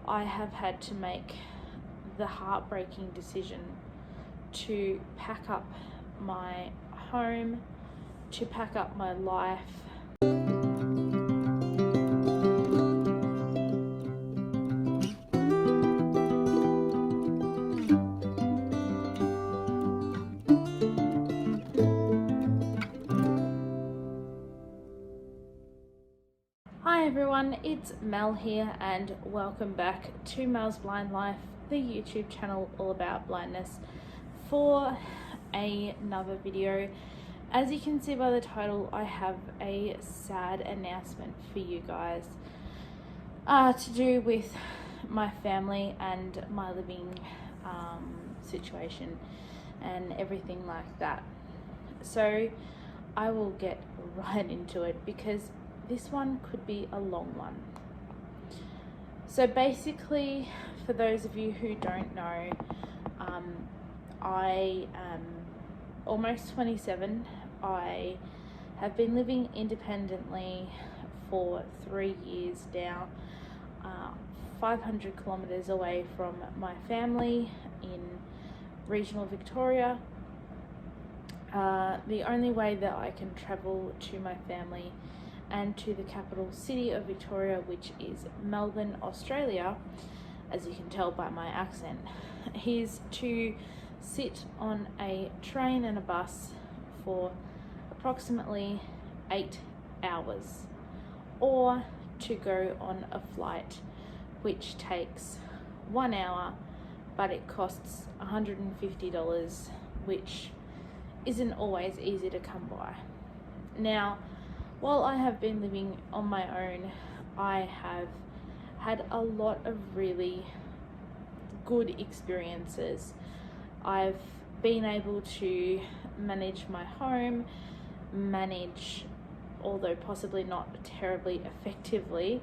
I have had to make the heartbreaking decision to pack up my home, to pack up my life. Hi everyone, it's Mel here and welcome back to Mel's Blind Life, the YouTube channel all about blindness, for another video. As you can see by the title, I have a sad announcement for you guys to do with my family and my living situation and everything like that. So I will get right into it because this one could be a long one. So basically, for those of you who don't know, I am almost 27. I have been living independently for 3 years now, 500 kilometers away from my family in regional Victoria. The only way that I can travel to my family and to the capital city of Victoria, which is Melbourne, Australia, as you can tell by my accent, is to sit on a train and a bus for approximately 8 hours, or to go on a flight which takes 1 hour, but it costs $150, which isn't always easy to come by. Now, while I have been living on my own, I have had a lot of really good experiences. I've been able to manage my home, although possibly not terribly effectively,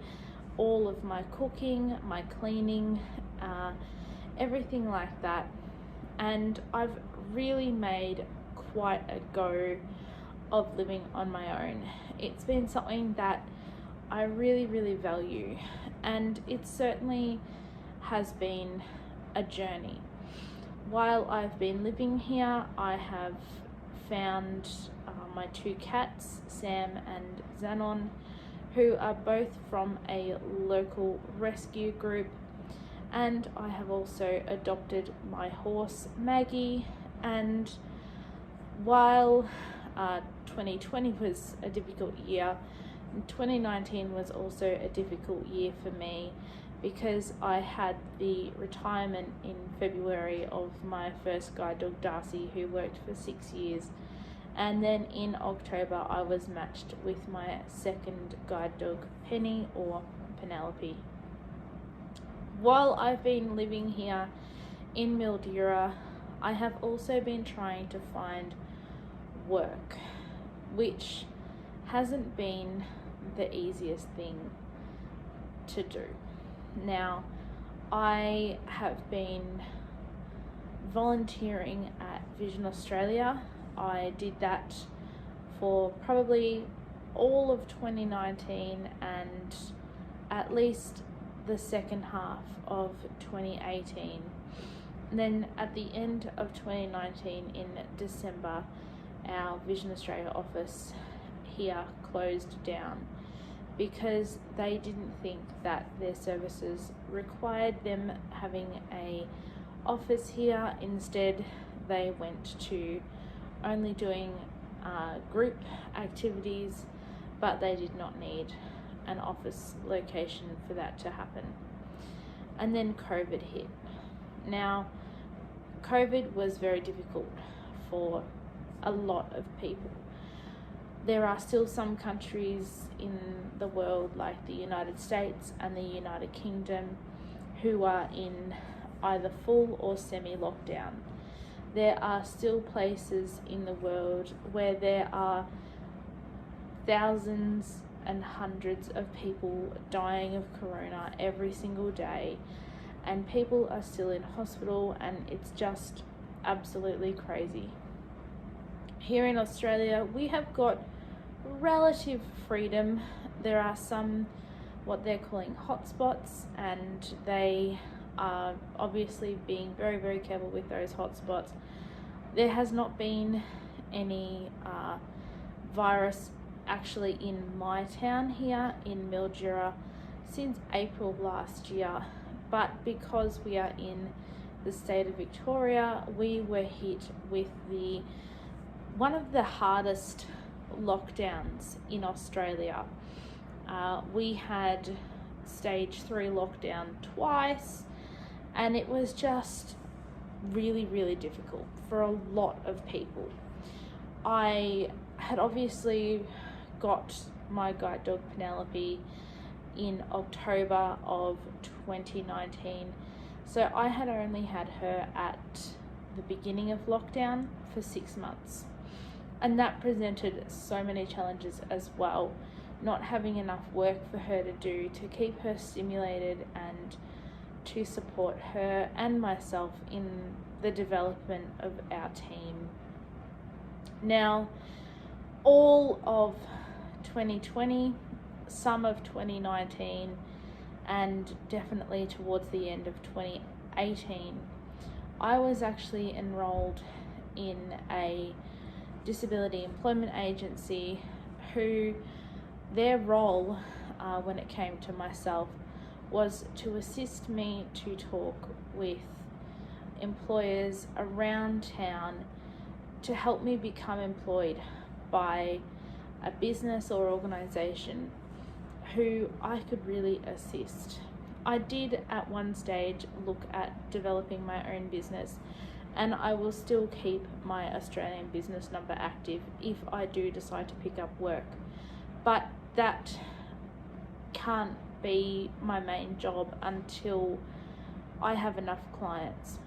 all of my cooking, my cleaning, everything like that. And I've really made quite a go of living on my own. It's been something that I really value, and it certainly has been a journey. While I've been living here, I have found my 2 cats, Sam and Xanon, who are both from a local rescue group, and I have also adopted my horse Maggie. And while 2020 was a difficult year, 2019 was also a difficult year for me, because I had the retirement in February of my first guide dog Darcy, who worked for 6 years, and then in October I was matched with my second guide dog Penny, or Penelope. While I've been living here in Mildura, I have also been trying to find work, which hasn't been the easiest thing to do. Now, I have been volunteering at Vision Australia. I did that for probably all of 2019 and at least the second half of 2018. And then at the end of 2019, in December, our Vision Australia office here closed down because they didn't think that their services required them having a office here. Instead, they went to only doing group activities, but they did not need an office location for that to happen. And then COVID hit. Now, COVID was very difficult for a lot of people. There are still some countries in the world, like the United States and the United Kingdom, who are in either full or semi-lockdown. There are still places in the world where there are thousands and hundreds of people dying of corona every single day, and people are still in hospital, and it's just absolutely crazy. Here in Australia, we have got relative freedom. There are some what they're calling hotspots, and they are obviously being very, very careful with those hotspots. There has not been any virus actually in my town here in Mildura since April last year, but because we are in the state of Victoria, we were hit with one of the hardest lockdowns in Australia. We had stage 3 lockdown twice, and it was just really, really difficult for a lot of people. I had obviously got my guide dog Penelope in October of 2019, so I had only had her at the beginning of lockdown for 6 months, and that presented so many challenges as well. Not having enough work for her to do to keep her stimulated and to support her and myself in the development of our team. Now, all of 2020, some of 2019, and definitely towards the end of 2018, I was actually enrolled in a disability employment agency who their role when it came to myself was to assist me to talk with employers around town to help me become employed by a business or organisation who I could really assist. I did at one stage look at developing my own business, and I will still keep my Australian business number active if I do decide to pick up work. But that can't be my main job until I have enough clients.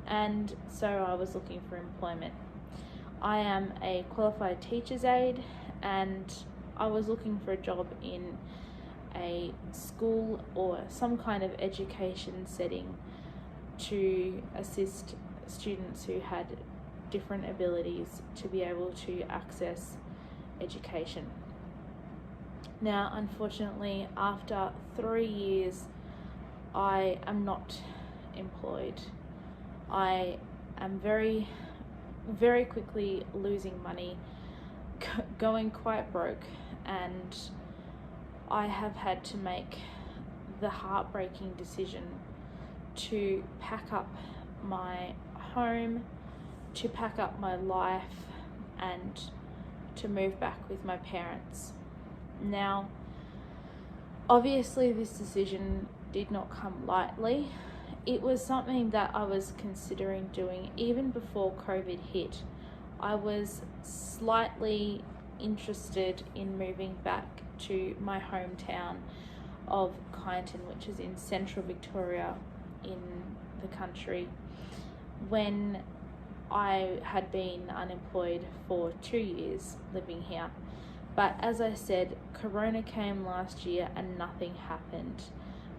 And so I was looking for employment. I am a qualified teacher's aide, and I was looking for a job in a school or some kind of education setting to assist students who had different abilities to be able to access education. Now, unfortunately, after 3 years, I am not employed. I am very, very quickly losing money, going quite broke, and I have had to make the heartbreaking decision to pack up my home, to pack up my life, and to move back with my parents. Now, obviously this decision did not come lightly. It was something that I was considering doing even before COVID hit. I was slightly interested in moving back to my hometown of Kyneton, which is in central Victoria in the country, when I had been unemployed for 2 years living here. But as I said, Corona came last year and nothing happened.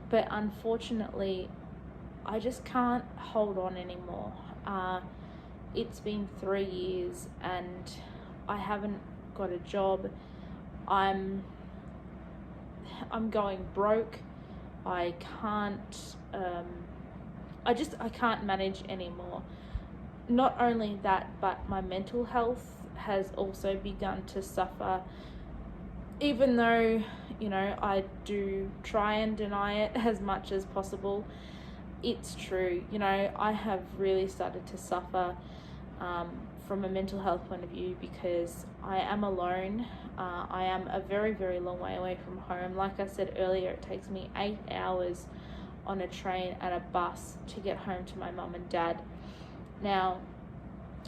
But unfortunately, I just can't hold on anymore. It's been 3 years and I haven't got a job. I'm going broke. I can't I can't manage anymore. Not only that, but my mental health has also begun to suffer. Even though, I do try and deny it as much as possible, it's true. I have really started to suffer from a mental health point of view because I am alone. I am a very, very long way away from home. Like I said earlier, it takes me 8 hours on a train and a bus to get home to my mum and dad. Now,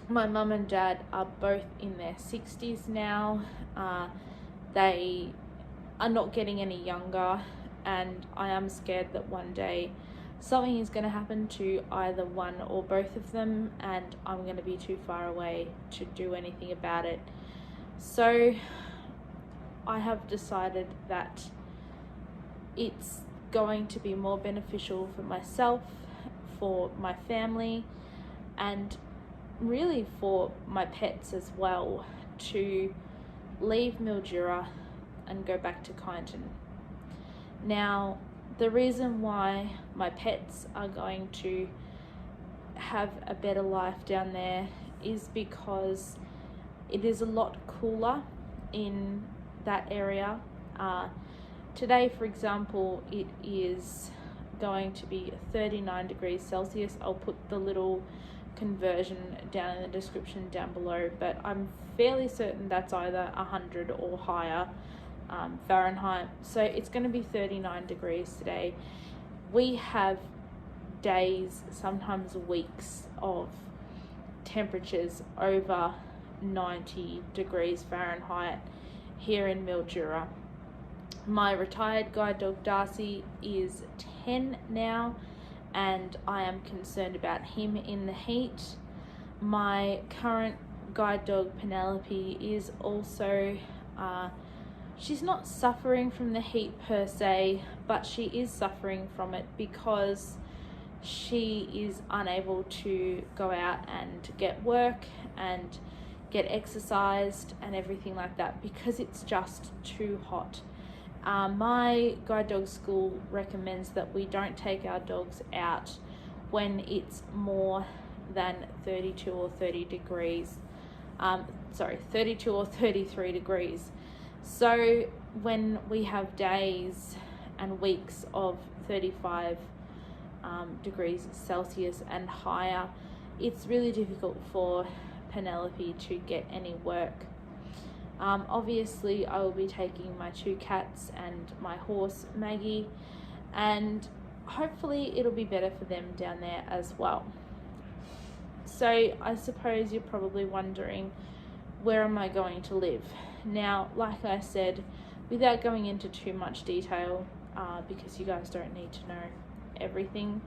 my mum and dad are both in their 60s now. They are not getting any younger, and I am scared that one day something is going to happen to either one or both of them, and I'm going to be too far away to do anything about it. So I have decided that it's going to be more beneficial for myself, for my family, and really for my pets as well, to leave Mildura and go back to Kyneton. Now, the reason why my pets are going to have a better life down there is because it is a lot cooler in that area. Today, for example, it is going to be 39 degrees Celsius. I'll put the little conversion down in the description down below, but I'm fairly certain that's either 100 or higher Fahrenheit. So it's going to be 39 degrees today. We have days, sometimes weeks, of temperatures over 90 degrees Fahrenheit here in Mildura. My retired guide dog Darcy is 10 now, and I am concerned about him in the heat. My current guide dog Penelope is also, she's not suffering from the heat per se, but she is suffering from it because she is unable to go out and get work and get exercised and everything like that because it's just too hot. My guide dog school recommends that we don't take our dogs out when it's more than 32 or 30 degrees. 32 or 33 degrees. So when we have days and weeks of 35 degrees Celsius and higher, it's really difficult for Penelope to get any work. Obviously, I will be taking my 2 cats and my horse Maggie, and hopefully it'll be better for them down there as well. So I suppose you're probably wondering, where am I going to live? Now, like I said, without going into too much detail, because you guys don't need to know everything,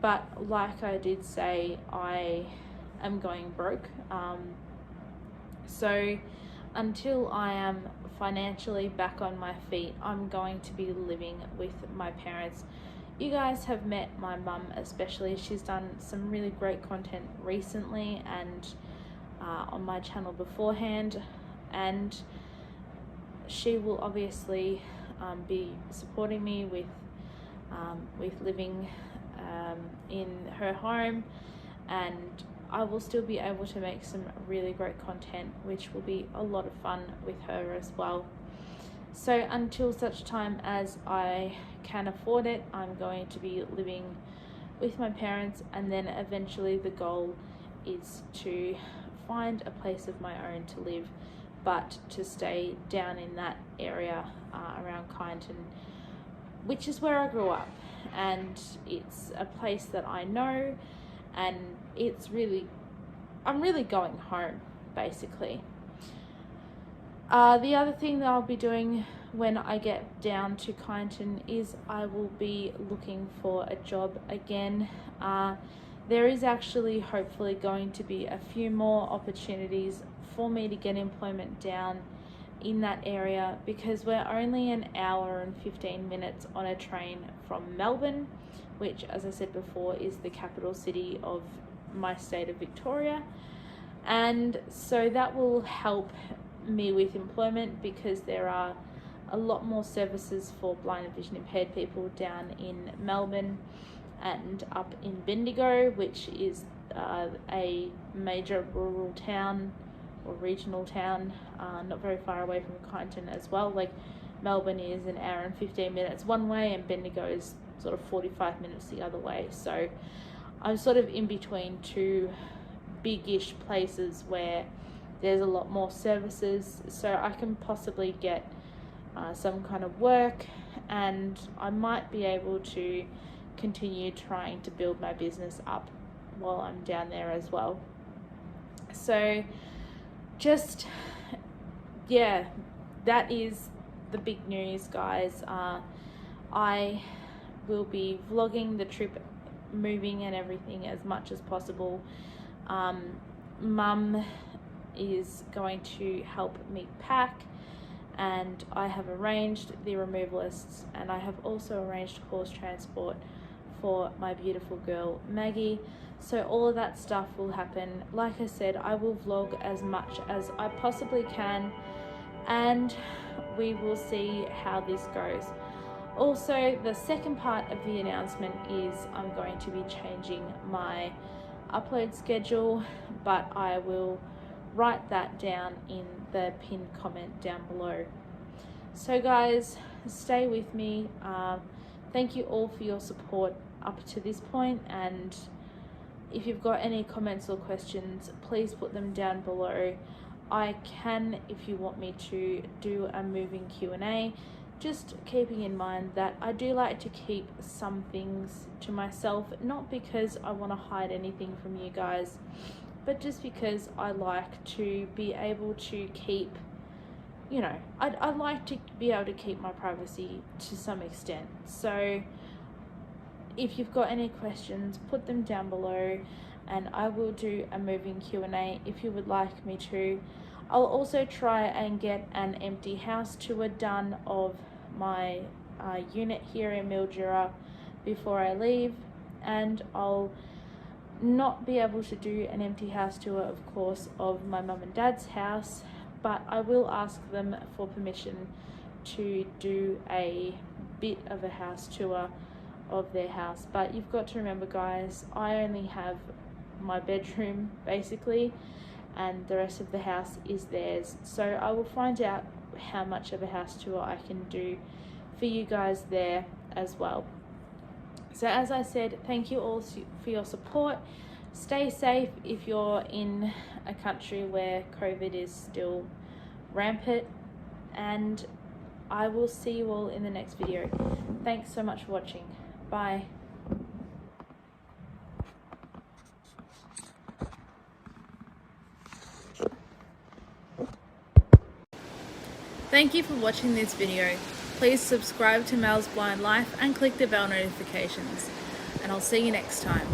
but like I did say, I am going broke. So until I am financially back on my feet, I'm going to be living with my parents. You guys have met my mum especially. She's done some really great content recently and on my channel beforehand, and she will obviously be supporting me with living in her home, and I will still be able to make some really great content, which will be a lot of fun with her as well. So until such time as I can afford it, I'm going to be living with my parents, and then eventually the goal is to find a place of my own to live, but to stay down in that area around Kyneton, which is where I grew up, and it's a place that I know, and I'm really going home basically. The other thing that I'll be doing when I get down to Kyneton is I will be looking for a job again. There is actually hopefully going to be a few more opportunities for me to get employment down in that area, because we're only an hour and 15 minutes on a train from Melbourne, which, as I said before, is the capital city of my state of Victoria. And so that will help me with employment, because there are a lot more services for blind and vision impaired people down in Melbourne and up in Bendigo, which is a major rural town or regional town, not very far away from Kyneton as well. Like, Melbourne is an hour and 15 minutes one way, and Bendigo is sort of 45 minutes the other way. So I'm sort of in between two big-ish places where there's a lot more services, so I can possibly get some kind of work, and I might be able to continue trying to build my business up while I'm down there as well. So just, yeah, that is the big news, guys. I will be vlogging the trip, moving and everything as much as possible. Mum is going to help me pack, and I have arranged the removalists, and I have also arranged horse transport for my beautiful girl Maggie. So all of that stuff will happen. Like I said, I will vlog as much as I possibly can, and we will see how this goes. Also, the second part of the announcement is I'm going to be changing my upload schedule, but I will write that down in the pinned comment down below. So guys, stay with me. Thank you all for your support up to this point, and if you've got any comments or questions, please put them down below. I can, if you want me to, do a moving Q&A, just keeping in mind that I do like to keep some things to myself, not because I want to hide anything from you guys, but just because I like to be able to keep, you know, I like to be able to keep my privacy to some extent. So if you've got any questions, put them down below and I will do a moving Q&A if you would like me to. I'll also try and get an empty house tour done of my unit here in Mildura before I leave, and I'll not be able to do an empty house tour, of course, of my mum and dad's house, but I will ask them for permission to do a bit of a house tour of their house. But you've got to remember, guys, I only have my bedroom basically, and the rest of the house is theirs. So I will find out how much of a house tour I can do for you guys there as well. So as I said, thank you all for your support. Stay safe if you're in a country where COVID is still rampant, and I will see you all in the next video. Thanks so much for watching. Bye. Thank you for watching this video. Please subscribe to Mel's Blind Life and click the bell notifications. And I'll see you next time.